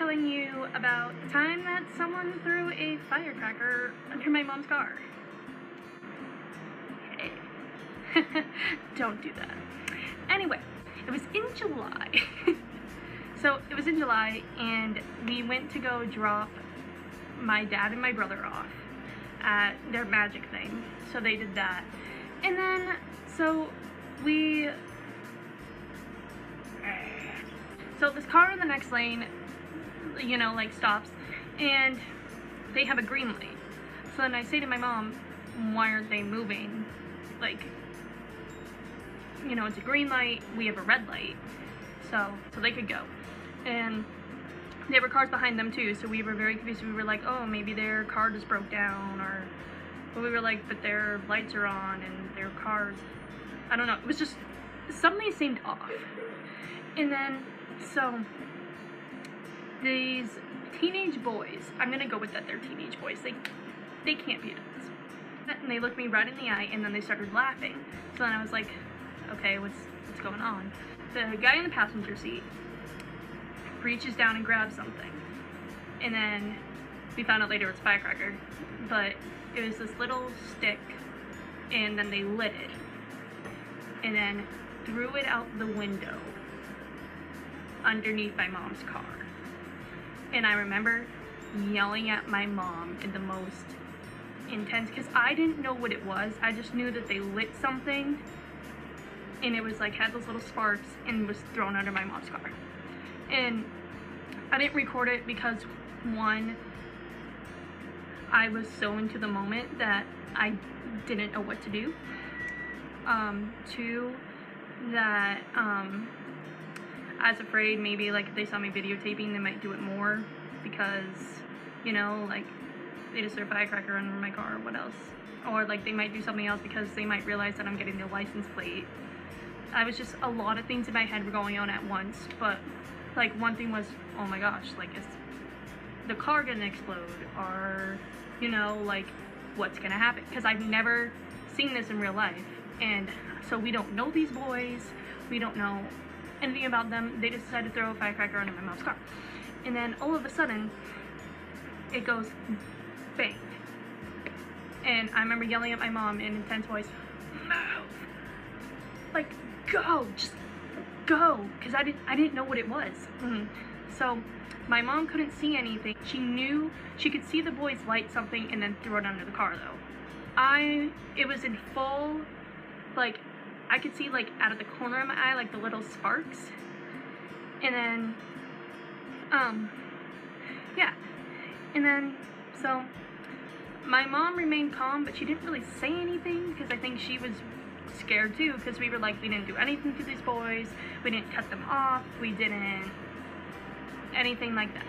telling you about the time that someone threw a firecracker under my mom's car. Hey. Don't do that. Anyway, it was in July. So it was in July, and we went to go drop my dad and my brother off at their magic thing. So they did that. And then, so this car in the next lane, you know, like stops, and they have a green light. So then I say to my mom, why aren't they moving? Like, you know, it's a green light, we have a red light. So they could go. And there were cars behind them too, so we were very confused. We were like, oh, maybe their car just broke down, or, but we were like, but their lights are on and their cars, I don't know, it was just, something seemed off. And then, so, these teenage boys, I'm gonna go with that, they're teenage boys, they can't be adults. And they looked me right in the eye, and then they started laughing. So then I was like, okay, what's going on? The guy in the passenger seat reaches down and grabs something, and then we found out later it's a firecracker, but it was this little stick, and then they lit it, and then threw it out the window underneath my mom's car. And I remember yelling at my mom in the most intense, because I didn't know what it was. I just knew that they lit something, and it was like, had those little sparks, and was thrown under my mom's car. And I didn't record it because, one, I was so into the moment that I didn't know what to do. Two, that I was afraid maybe like if they saw me videotaping, they might do it more, because, you know, like they just threw a firecracker under my car, what else? Or like they might do something else because they might realize that I'm getting the license plate. I was just, a lot of things in my head were going on at once, but like one thing was, oh my gosh, like is the car gonna explode, or, you know, like what's gonna happen? Because I've never seen this in real life, and so we don't know these boys, we don't know anything about them. They just decided to throw a firecracker under my mom's car, and then all of a sudden it goes bang, and I remember yelling at my mom in an intense voice, move, like go, just go, because I didn't know what it was. So my mom couldn't see anything. She knew she could see the boys light something and then throw it under the car though. It was in full, like I could see like out of the corner of my eye like the little sparks, and then yeah, and then so my mom remained calm, but she didn't really say anything because I think she was scared too, because we were like, we didn't do anything to these boys, we didn't cut them off, we didn't anything like that.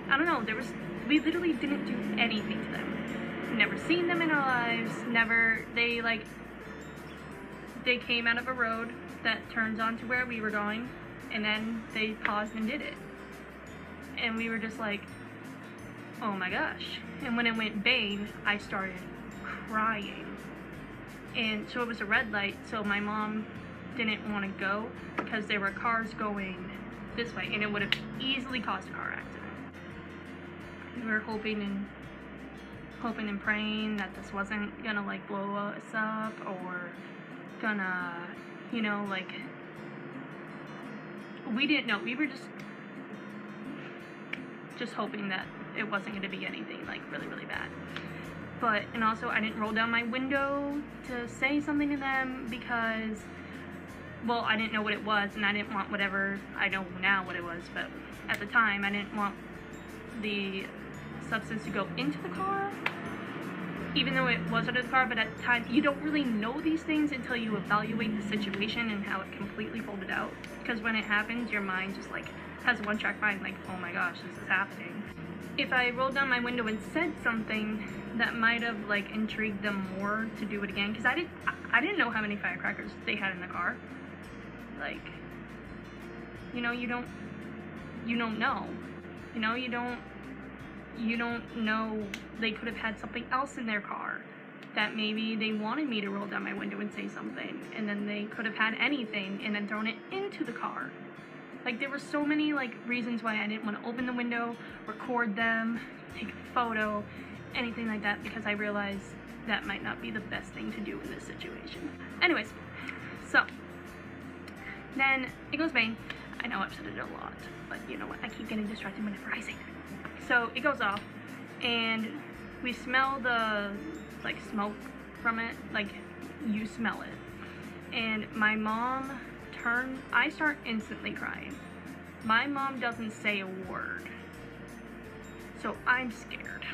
I don't know, we literally didn't do anything to them. Never seen them in our lives, never. They came out of a road that turns onto where we were going, and then they paused and did it, and we were just like, oh my gosh. And when it went bang, I started crying. And so it was a red light, so my mom didn't want to go because there were cars going this way, and it would have easily caused a car accident. We were hoping and praying that this wasn't gonna like blow us up, or gonna, you know, like, we didn't know. We were just hoping that it wasn't gonna be anything like really, really bad. But, and also I didn't roll down my window to say something to them because, well, I didn't know what it was, and I didn't want whatever, I know now what it was, but at the time I didn't want the substance to go into the car, even though it was under the car. But at the time, you don't really know these things until you evaluate the situation and how it completely folded out, because when it happens, your mind just like has a one-track mind, like, oh my gosh, this is happening. If I rolled down my window and said something, that might have like intrigued them more to do it again, because I didn't know how many firecrackers they had in the car. Like, you know, you don't know, you know, you don't know. They could have had something else in their car that maybe they wanted me to roll down my window and say something, and then they could have had anything and then thrown it into the car. Like, there were so many, like, reasons why I didn't want to open the window, record them, take a photo, anything like that, because I realized that might not be the best thing to do in this situation. Anyways, so then it goes bang. I know I've said it a lot, but you know what? I keep getting distracted whenever I say that. So it goes off, and we smell the, like, smoke from it. Like, you smell it. And my mom I start instantly crying. My mom doesn't say a word. So I'm scared.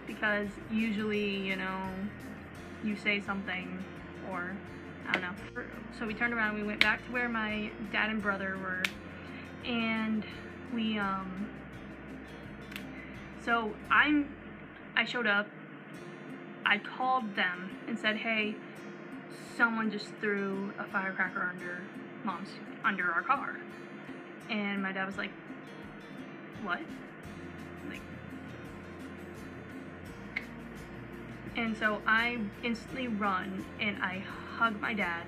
Because usually, you know, you say something, or I don't know. So we turned around, we went back to where my dad and brother were, and we, so I showed up, I called them and said, hey, someone just threw a firecracker under our car. And my dad was like, what? Like, and so I instantly run and I hug my dad,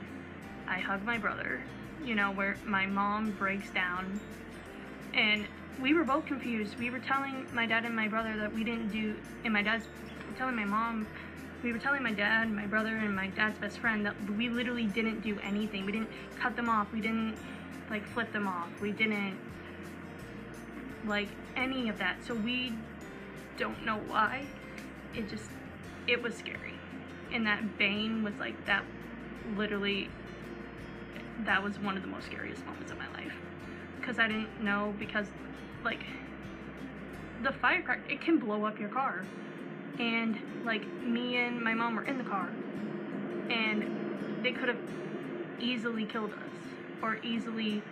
I hug my brother, you know, where my mom breaks down, and we were both confused. We were telling my dad and my brother that we didn't do, and my dad's telling my mom, we were telling my dad, my brother, and my dad's best friend that we literally didn't do anything. We didn't cut them off. We didn't, like, flip them off. We didn't, like, any of that. So we don't know why. It was scary. And that bang was, like, that literally, that was one of the most scariest moments of my life. Because I didn't know, because, like, the firecracker, it can blow up your car. And, like, me and my mom were in the car, and they could have easily killed us, or easily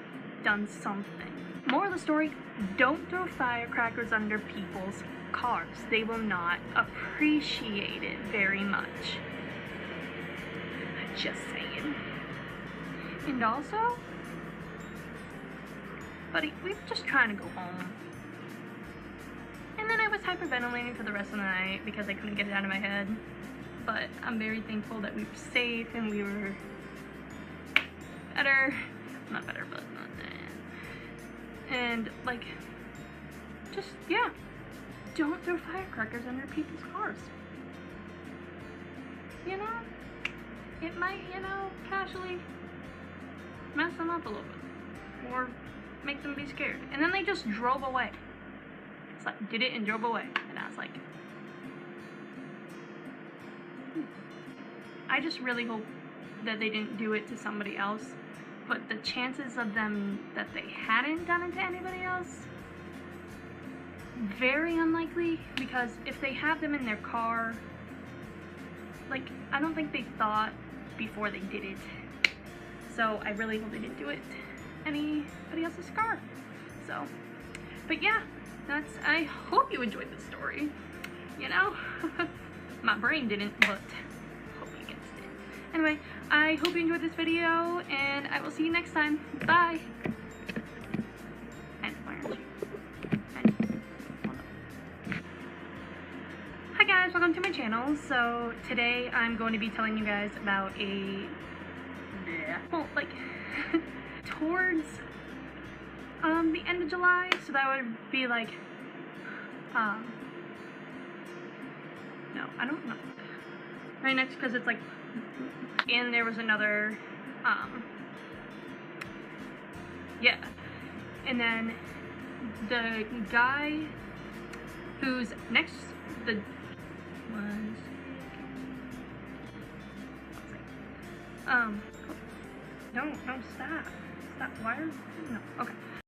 done something. Moral of the story, don't throw firecrackers under people's cars. They will not appreciate it very much. Just saying. And also, buddy, we were just trying to go home. And then I was hyperventilating for the rest of the night because I couldn't get it out of my head. But I'm very thankful that we were safe and we were better. Not better, but not that. And, like, just, yeah. Don't throw firecrackers under people's cars. You know? It might, you know, casually mess them up a little bit. Or make them be scared. And then they just drove away. Like, did it and drove away, and I was like, I just really hope that they didn't do it to somebody else, but the chances of them that they hadn't done it to anybody else, very unlikely, because if they have them in their car, like, I don't think they thought before they did it. So I really hope they didn't do it to anybody else's car. So, but yeah. I hope you enjoyed this story, you know? My brain didn't, but hope you guys did. Anyway, I hope you enjoyed this video, and I will see you next time. Bye! And why aren't you? Hi guys, welcome to my channel. So today I'm going to be telling you guys about well, like, towards the end of July, so that would be like, no, I don't know. Right next, because it's like, and there was another, yeah, and then the guy who's next, don't stop, why are, no, okay.